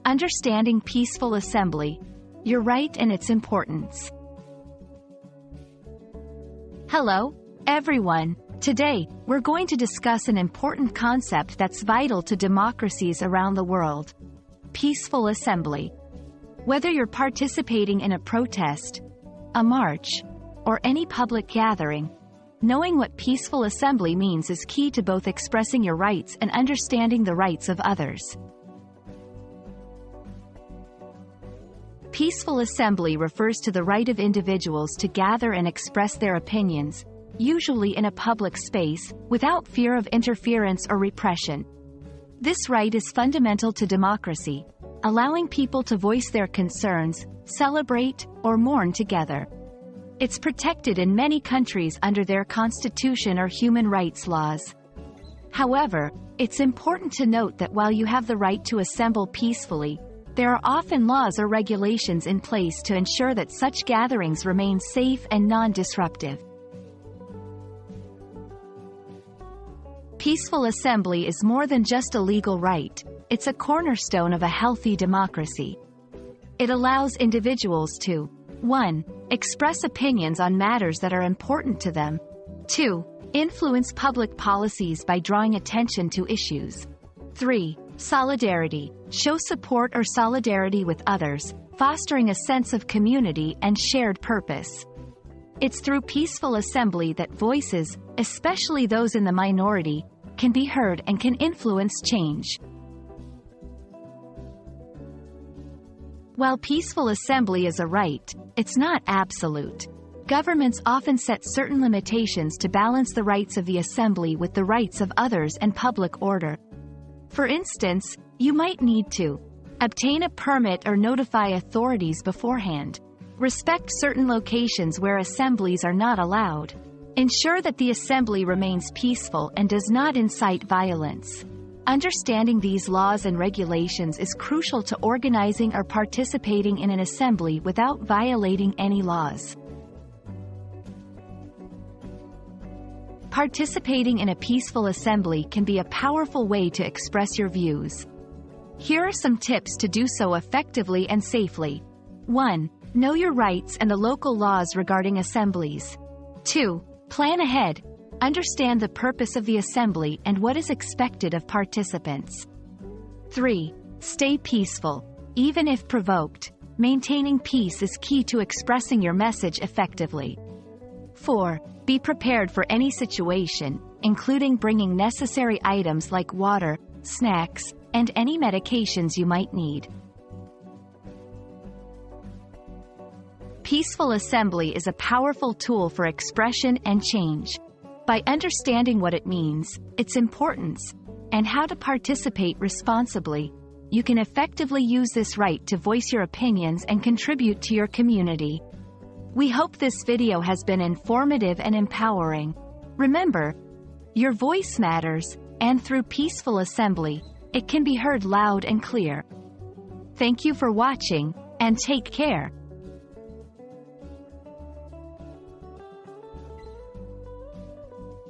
Understanding peaceful assembly, your right and its importance. Hello, everyone. Today, we're going to discuss an important concept that's vital to democracies around the world: peaceful assembly. Whether you're participating in a protest, a march, or any public gathering, knowing what peaceful assembly means is key to both expressing your rights and understanding the rights of others. Peaceful assembly refers to the right of individuals to gather and express their opinions, usually in a public space, without fear of interference or repression. This right is fundamental to democracy, allowing people to voice their concerns, celebrate, or mourn together. It's protected in many countries under their constitution or human rights laws. However, it's important to note that while you have the right to assemble peacefully, there are often laws or regulations in place to ensure that such gatherings remain safe and non-disruptive. Peaceful assembly is more than just a legal right, it's a cornerstone of a healthy democracy. It allows individuals to 1. Express opinions on matters that are important to them. 2. Influence public policies by drawing attention to issues. 3. Solidarity. Show support or solidarity with others, fostering a sense of community and shared purpose. It's through peaceful assembly that voices, especially those in the minority, can be heard and can influence change. While peaceful assembly is a right, it's not absolute. Governments often set certain limitations to balance the rights of the assembly with the rights of others and public order. For instance, you might need to obtain a permit or notify authorities beforehand, respect certain locations where assemblies are not allowed, ensure that the assembly remains peaceful and does not incite violence. Understanding these laws and regulations is crucial to organizing or participating in an assembly without violating any laws. Participating in a peaceful assembly can be a powerful way to express your views. Here are some tips to do so effectively and safely. 1. Know your rights and the local laws regarding assemblies. 2. Plan ahead. Understand the purpose of the assembly and what is expected of participants. 3. Stay peaceful. Even if provoked, maintaining peace is key to expressing your message effectively. 4. Be prepared for any situation, including bringing necessary items like water, snacks, and any medications you might need. Peaceful assembly is a powerful tool for expression and change. By understanding what it means, its importance, and how to participate responsibly, you can effectively use this right to voice your opinions and contribute to your community. We hope this video has been informative and empowering. Remember, your voice matters, and through peaceful assembly, it can be heard loud and clear. Thank you for watching, and take care.